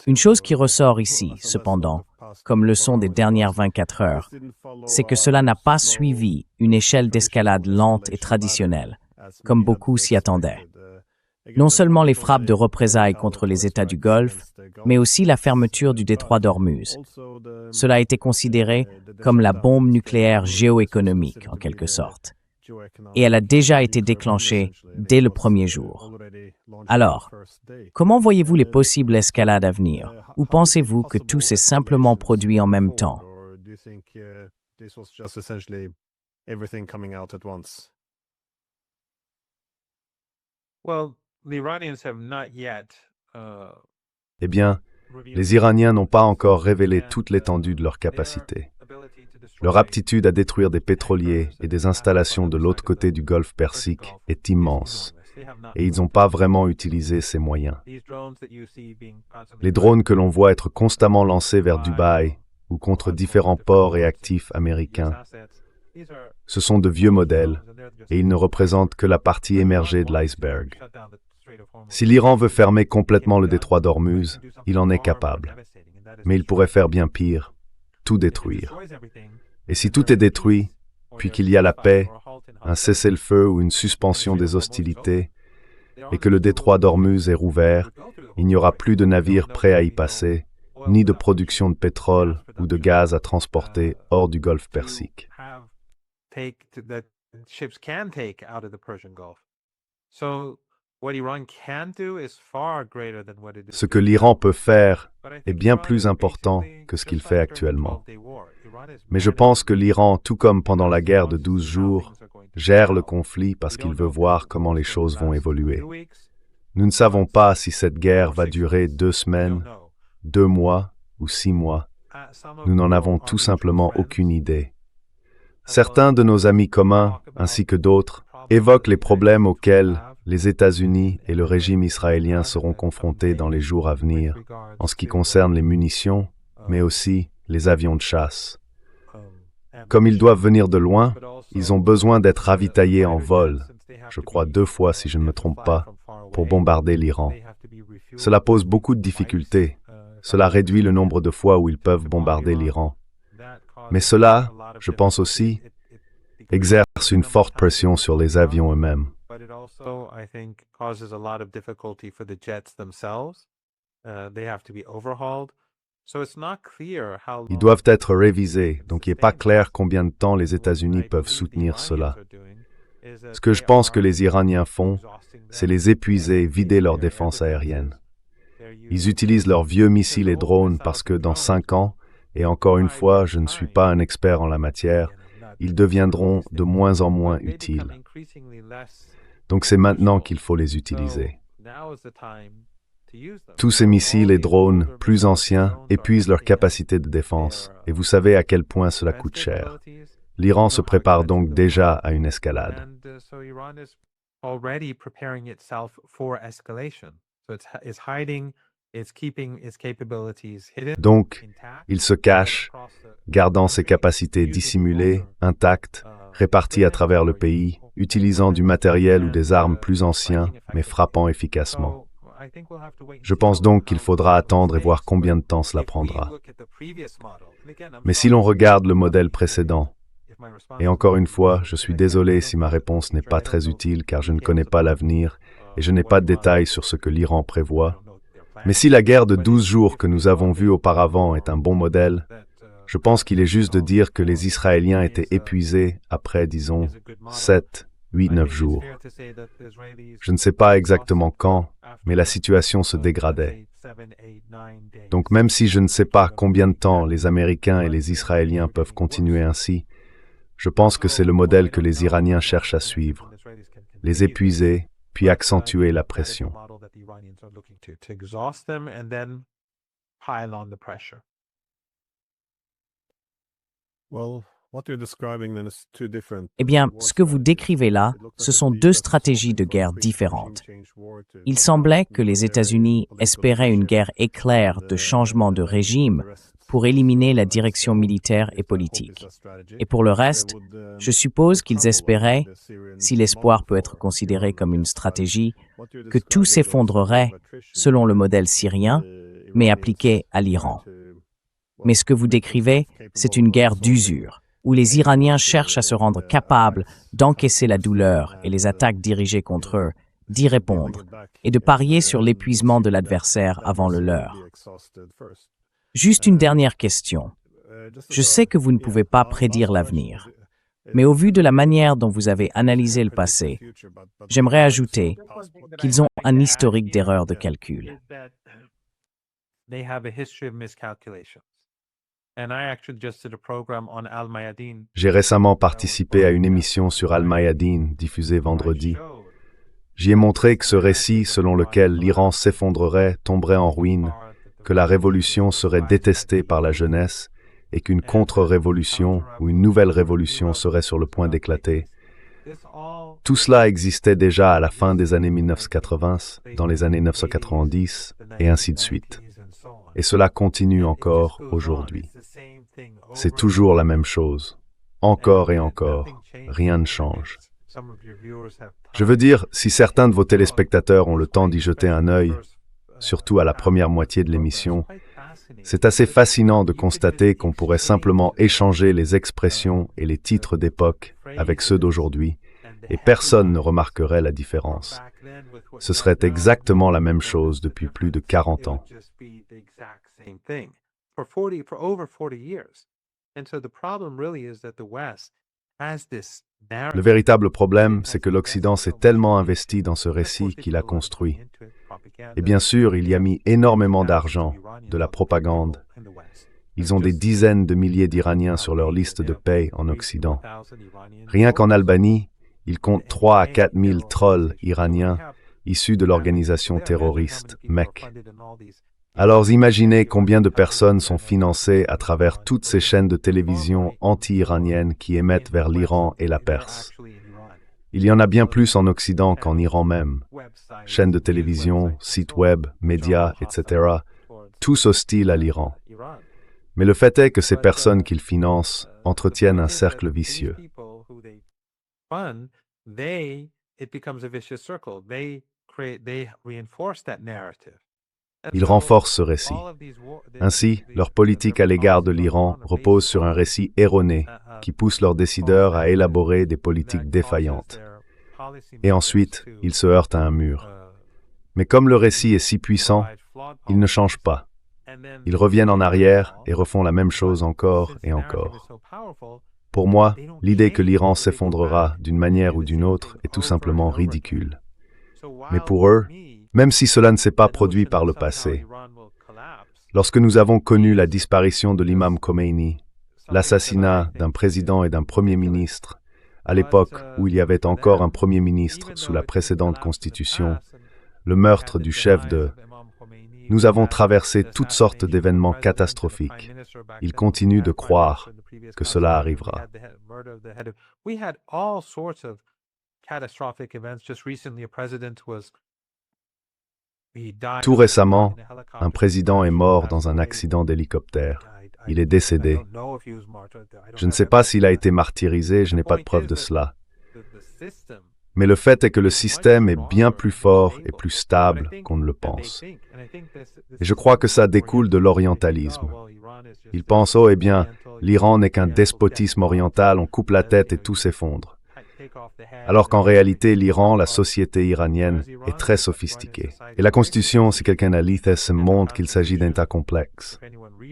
Une chose qui ressort ici, cependant, comme leçon des dernières 24 heures, c'est que cela n'a pas suivi une échelle d'escalade lente et traditionnelle, comme beaucoup s'y attendaient. Non seulement les frappes de représailles contre les États du Golfe, mais aussi la fermeture du détroit d'Ormuz. Cela a été considéré comme la bombe nucléaire géoéconomique, en quelque sorte. Et elle a déjà été déclenchée dès le premier jour. Alors, comment voyez-vous les possibles escalades à venir? Ou pensez-vous que tout s'est simplement produit en même temps? Eh bien, les Iraniens n'ont pas encore révélé toute l'étendue de leurs capacités. Leur aptitude à détruire des pétroliers et des installations de l'autre côté du golfe Persique est immense, et ils n'ont pas vraiment utilisé ces moyens. Les drones que l'on voit être constamment lancés vers Dubaï ou contre différents ports et actifs américains, ce sont de vieux modèles, et ils ne représentent que la partie émergée de l'iceberg. Si l'Iran veut fermer complètement le détroit d'Ormuz, il en est capable. Mais il pourrait faire bien pire, tout détruire. Et si tout est détruit, puis qu'il y a la paix, un cessez-le-feu ou une suspension des hostilités, et que le détroit d'Ormuz est rouvert, il n'y aura plus de navires prêts à y passer, ni de production de pétrole ou de gaz à transporter hors du golfe Persique. Ce que l'Iran peut faire est bien plus important que ce qu'il fait actuellement. Mais je pense que l'Iran, tout comme pendant la guerre de 12 jours, gère le conflit parce qu'il veut voir comment les choses vont évoluer. Nous ne savons pas si cette guerre va durer 2 semaines, 2 mois ou 6 mois. Nous n'en avons tout simplement aucune idée. Certains de nos amis communs, ainsi que d'autres, évoquent les problèmes auxquels les États-Unis et le régime israélien seront confrontés dans les jours à venir, en ce qui concerne les munitions, mais aussi les avions de chasse. Comme ils doivent venir de loin, ils ont besoin d'être ravitaillés en vol, je crois 2 fois si je ne me trompe pas, pour bombarder l'Iran. Cela pose beaucoup de difficultés. Cela réduit le nombre de fois où ils peuvent bombarder l'Iran. Mais cela, je pense aussi, exerce une forte pression sur les avions eux-mêmes. Ils doivent être révisés, donc il n'est pas clair combien de temps les États-Unis peuvent soutenir cela. Ce que je pense que les Iraniens font, c'est les épuiser, vider leur défense aérienne. Ils utilisent leurs vieux missiles et drones parce que dans 5 ans, et encore une fois, je ne suis pas un expert en la matière, ils deviendront de moins en moins utiles. Donc c'est maintenant qu'il faut les utiliser. Tous ces missiles et drones plus anciens épuisent leur capacité de défense, et vous savez à quel point cela coûte cher. L'Iran se prépare donc déjà à une escalade. Donc, il se cache, gardant ses capacités dissimulées, intactes, réparties à travers le pays, utilisant du matériel ou des armes plus anciens, mais frappant efficacement. Je pense donc qu'il faudra attendre et voir combien de temps cela prendra. Mais si l'on regarde le modèle précédent, et encore une fois, je suis désolé si ma réponse n'est pas très utile car je ne connais pas l'avenir et je n'ai pas de détails sur ce que l'Iran prévoit, mais si la guerre de 12 jours que nous avons vue auparavant est un bon modèle, je pense qu'il est juste de dire que les Israéliens étaient épuisés après, disons, 7, 8, 9 jours. Je ne sais pas exactement quand, mais la situation se dégradait. Donc même si je ne sais pas combien de temps les Américains et les Israéliens peuvent continuer ainsi, je pense que c'est le modèle que les Iraniens cherchent à suivre, les épuiser, puis accentuer la pression. Eh bien, ce que vous décrivez là, ce sont 2 stratégies de guerre différentes. Il semblait que les États-Unis espéraient une guerre éclair de changement de régime pour éliminer la direction militaire et politique. Et pour le reste, je suppose qu'ils espéraient, si l'espoir peut être considéré comme une stratégie, que tout s'effondrerait selon le modèle syrien, mais appliqué à l'Iran. Mais ce que vous décrivez, c'est une guerre d'usure, où les Iraniens cherchent à se rendre capables d'encaisser la douleur et les attaques dirigées contre eux, d'y répondre, et de parier sur l'épuisement de l'adversaire avant le leur. Juste une dernière question. Je sais que vous ne pouvez pas prédire l'avenir, mais au vu de la manière dont vous avez analysé le passé, j'aimerais ajouter qu'ils ont un historique d'erreurs de calcul. J'ai récemment participé à une émission sur Al-Mayadeen, diffusée vendredi. J'y ai montré que ce récit selon lequel l'Iran s'effondrerait, tomberait en ruine, que la révolution serait détestée par la jeunesse et qu'une contre-révolution ou une nouvelle révolution serait sur le point d'éclater. Tout cela existait déjà à la fin des années 1980, dans les années 1990, et ainsi de suite. Et cela continue encore aujourd'hui. C'est toujours la même chose. Encore et encore, rien ne change. Je veux dire, si certains de vos téléspectateurs ont le temps d'y jeter un œil, surtout à la première moitié de l'émission, c'est assez fascinant de constater qu'on pourrait simplement échanger les expressions et les titres d'époque avec ceux d'aujourd'hui, et personne ne remarquerait la différence. Ce serait exactement la même chose depuis plus de 40 ans. Le véritable problème, c'est que l'Occident s'est tellement investi dans ce récit qu'il a construit. Et bien sûr, il y a mis énormément d'argent, de la propagande. Ils ont des dizaines de milliers d'Iraniens sur leur liste de paye en Occident. Rien qu'en Albanie, ils comptent 3 à 4 000 trolls iraniens issus de l'organisation terroriste MEK. Alors imaginez combien de personnes sont financées à travers toutes ces chaînes de télévision anti-iraniennes qui émettent vers l'Iran et la Perse. Il y en a bien plus en Occident qu'en Iran même. Chaînes de télévision, sites web, médias, etc., tous hostiles à l'Iran. Mais le fait est que ces personnes qu'ils financent entretiennent un cercle vicieux. Ils renforcent ce récit. Ainsi, leur politique à l'égard de l'Iran repose sur un récit erroné qui pousse leurs décideurs à élaborer des politiques défaillantes. Et ensuite, ils se heurtent à un mur. Mais comme le récit est si puissant, ils ne changent pas. Ils reviennent en arrière et refont la même chose encore et encore. Pour moi, l'idée que l'Iran s'effondrera d'une manière ou d'une autre est tout simplement ridicule. Mais pour eux, même si cela ne s'est pas produit par le passé, lorsque nous avons connu la disparition de l'imam Khomeini, l'assassinat d'un président et d'un premier ministre, à l'époque où il y avait encore un premier ministre sous la précédente constitution, le meurtre du chef de... Nous avons traversé toutes sortes d'événements catastrophiques. Ils continuent de croire que cela arrivera. Tout récemment, un président est mort dans un accident d'hélicoptère. Il est décédé. Je ne sais pas s'il a été martyrisé, je n'ai pas de preuve de cela. Mais le fait est que le système est bien plus fort et plus stable qu'on ne le pense. Et je crois que ça découle de l'orientalisme. Ils pensent, oh, eh bien, l'Iran n'est qu'un despotisme oriental, on coupe la tête et tout s'effondre. Alors qu'en réalité, l'Iran, la société iranienne, est très sophistiquée. Et la Constitution, si quelqu'un a lu, montre qu'il s'agit d'un État complexe.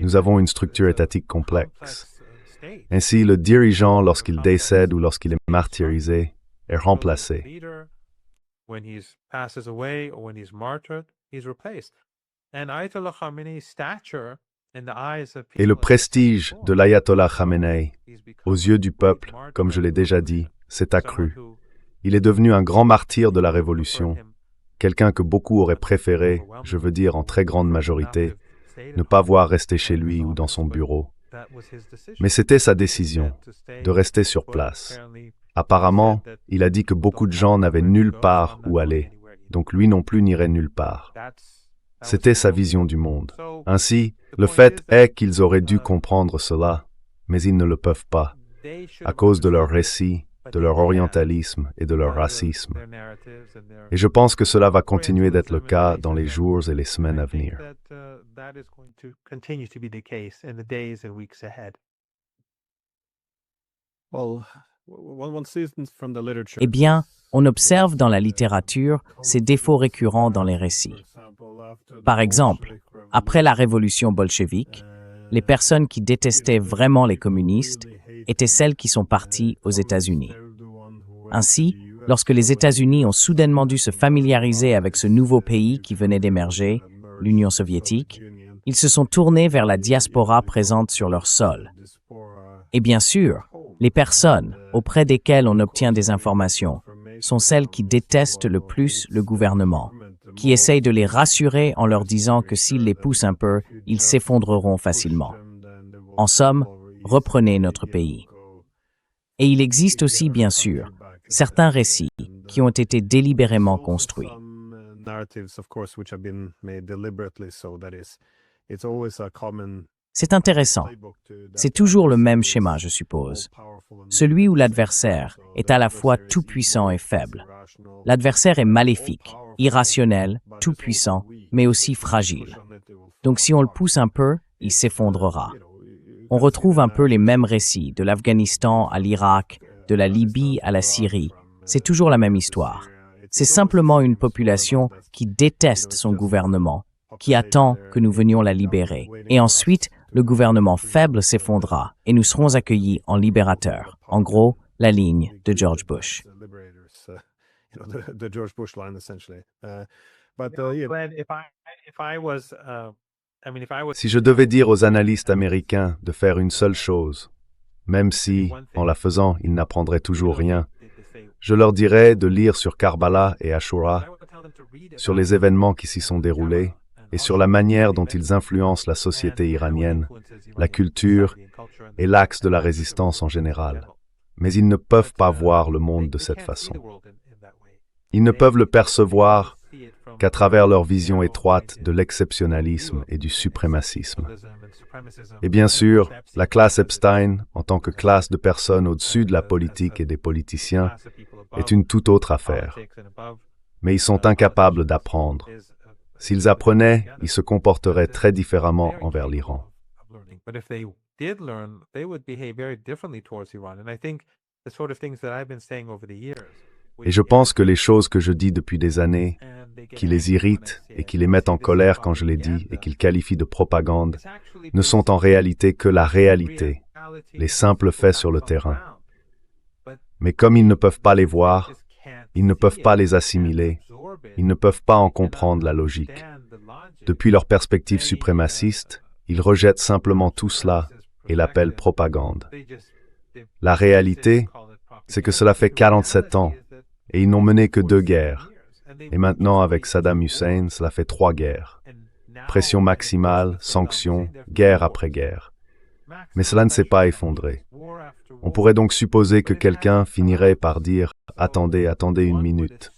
Nous avons une structure étatique complexe. Ainsi, le dirigeant, lorsqu'il décède ou lorsqu'il est martyrisé, est remplacé. Et le prestige de l'ayatollah Khamenei, aux yeux du peuple, comme je l'ai déjà dit, s'est accru. Il est devenu un grand martyr de la Révolution, quelqu'un que beaucoup auraient préféré, je veux dire en très grande majorité, ne pas voir rester chez lui ou dans son bureau. Mais c'était sa décision, de rester sur place. Apparemment, il a dit que beaucoup de gens n'avaient nulle part où aller, donc lui non plus n'irait nulle part. C'était sa vision du monde. Ainsi, le fait est qu'ils auraient dû comprendre cela, mais ils ne le peuvent pas, à cause de leur récit, de leur orientalisme et de leur racisme. Et je pense que cela va continuer d'être le cas dans les jours et les semaines à venir. Eh bien, on observe dans la littérature ces défauts récurrents dans les récits. Par exemple, après la révolution bolchevique, les personnes qui détestaient vraiment les communistes étaient celles qui sont parties aux États-Unis. Ainsi, lorsque les États-Unis ont soudainement dû se familiariser avec ce nouveau pays qui venait d'émerger, l'Union soviétique, ils se sont tournés vers la diaspora présente sur leur sol. Et bien sûr, les personnes auprès desquelles on obtient des informations sont celles qui détestent le plus le gouvernement, qui essayent de les rassurer en leur disant que s'ils les poussent un peu, ils s'effondreront facilement. En somme, reprenez notre pays. Et il existe aussi, bien sûr, certains récits qui ont été délibérément construits. C'est intéressant. C'est toujours le même schéma, je suppose. Celui où l'adversaire est à la fois tout-puissant et faible. L'adversaire est maléfique, irrationnel, tout-puissant, mais aussi fragile. Donc si on le pousse un peu, il s'effondrera. On retrouve un peu les mêmes récits, de l'Afghanistan à l'Irak, de la Libye à la Syrie. C'est toujours la même histoire. C'est simplement une population qui déteste son gouvernement, qui attend que nous venions la libérer. Et ensuite, le gouvernement faible s'effondrera et nous serons accueillis en libérateurs. En gros, la ligne de George Bush. Si je devais dire aux analystes américains de faire une seule chose, même si, en la faisant, ils n'apprendraient toujours rien, je leur dirais de lire sur Karbala et Ashura, sur les événements qui s'y sont déroulés, et sur la manière dont ils influencent la société iranienne, la culture et l'axe de la résistance en général. Mais ils ne peuvent pas voir le monde de cette façon. Ils ne peuvent le percevoir qu'à travers leur vision étroite de l'exceptionnalisme et du suprémacisme. Et bien sûr, la classe Epstein, en tant que classe de personnes au-dessus de la politique et des politiciens, est une toute autre affaire. Mais ils sont incapables d'apprendre. S'ils apprenaient, ils se comporteraient très différemment envers l'Iran. Et je pense que les choses que je dis depuis des années, qui les irritent et qui les mettent en colère quand je les dis et qu'ils qualifient de propagande, ne sont en réalité que la réalité, les simples faits sur le terrain. Mais comme ils ne peuvent pas les voir, ils ne peuvent pas les assimiler, ils ne peuvent pas en comprendre la logique. Depuis leur perspective suprémaciste, ils rejettent simplement tout cela et l'appellent propagande. La réalité, c'est que cela fait 47 ans et ils n'ont mené que 2 guerres. Et maintenant, avec Saddam Hussein, cela fait 3 guerres. Pression maximale, sanctions, guerre après guerre. Mais cela ne s'est pas effondré. On pourrait donc supposer que quelqu'un finirait par dire « Attendez, attendez une minute ».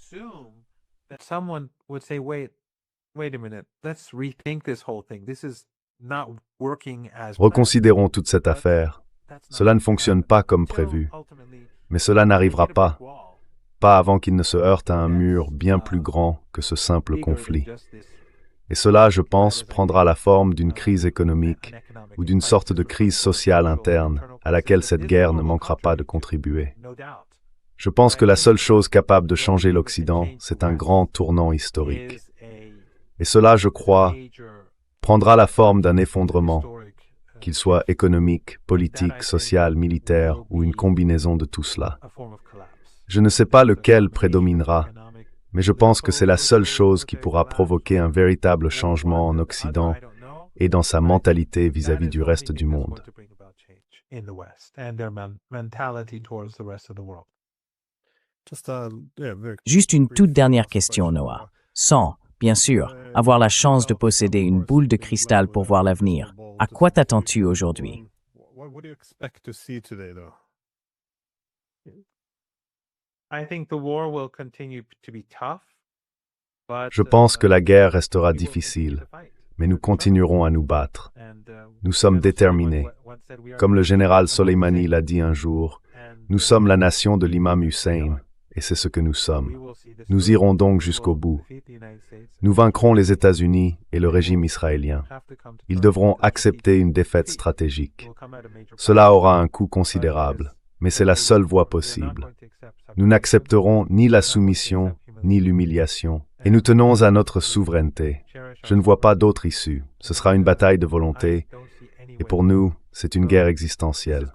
Reconsidérons toute cette affaire. Cela ne fonctionne pas comme prévu. Mais cela n'arrivera pas avant qu'il ne se heurte à un mur bien plus grand que ce simple conflit. Et cela, je pense, prendra la forme d'une crise économique ou d'une sorte de crise sociale interne à laquelle cette guerre ne manquera pas de contribuer. Je pense que la seule chose capable de changer l'Occident, c'est un grand tournant historique. Et cela, je crois, prendra la forme d'un effondrement, qu'il soit économique, politique, social, militaire ou une combinaison de tout cela. Je ne sais pas lequel prédominera, mais je pense que c'est la seule chose qui pourra provoquer un véritable changement en Occident et dans sa mentalité vis-à-vis du reste du monde. Juste une toute dernière question, Noah. Sans, bien sûr, avoir la chance de posséder une boule de cristal pour voir l'avenir, à quoi t'attends-tu aujourd'hui? Je pense que la guerre restera difficile, mais nous continuerons à nous battre. Nous sommes déterminés. Comme le général Soleimani l'a dit un jour, nous sommes la nation de l'imam Hussein, et c'est ce que nous sommes. Nous irons donc jusqu'au bout. Nous vaincrons les États-Unis et le régime israélien. Ils devront accepter une défaite stratégique. Cela aura un coût considérable, mais c'est la seule voie possible. Nous n'accepterons ni la soumission, ni l'humiliation, et nous tenons à notre souveraineté. Je ne vois pas d'autre issue. Ce sera une bataille de volonté, et pour nous, c'est une guerre existentielle.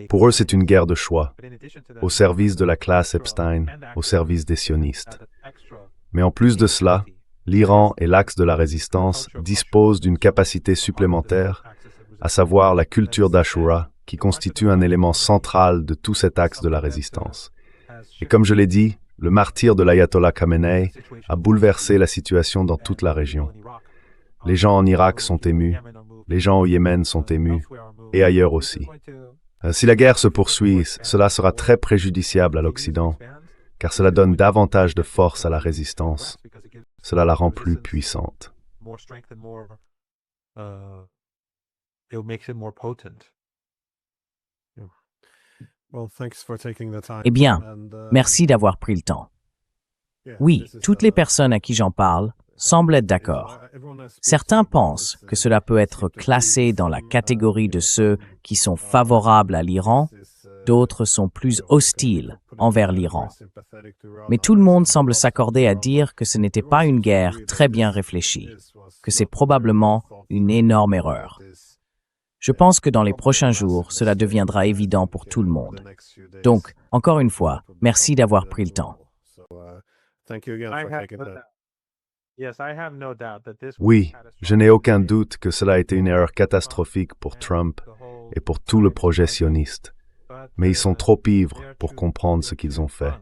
Pour eux, c'est une guerre de choix, au service de la classe Epstein, au service des sionistes. Mais en plus de cela, l'Iran et l'axe de la résistance disposent d'une capacité supplémentaire, à savoir la culture d'Ashura, qui constitue un élément central de tout cet axe de la résistance. Et comme je l'ai dit, le martyre de l'ayatollah Khamenei a bouleversé la situation dans toute la région. Les gens en Irak sont émus, les gens au Yémen sont émus, et ailleurs aussi. Si la guerre se poursuit, cela sera très préjudiciable à l'Occident, car cela donne davantage de force à la résistance. Cela la rend plus puissante. Eh bien, merci d'avoir pris le temps. Oui, toutes les personnes à qui j'en parle semblent être d'accord. Certains pensent que cela peut être classé dans la catégorie de ceux qui sont favorables à l'Iran, d'autres sont plus hostiles envers l'Iran. Mais tout le monde semble s'accorder à dire que ce n'était pas une guerre très bien réfléchie, que c'est probablement une énorme erreur. Je pense que dans les prochains jours, cela deviendra évident pour tout le monde. Donc, encore une fois, merci d'avoir pris le temps. Oui, je n'ai aucun doute que cela a été une erreur catastrophique pour Trump et pour tout le projet sioniste. Mais ils sont trop ivres pour comprendre ce qu'ils ont fait.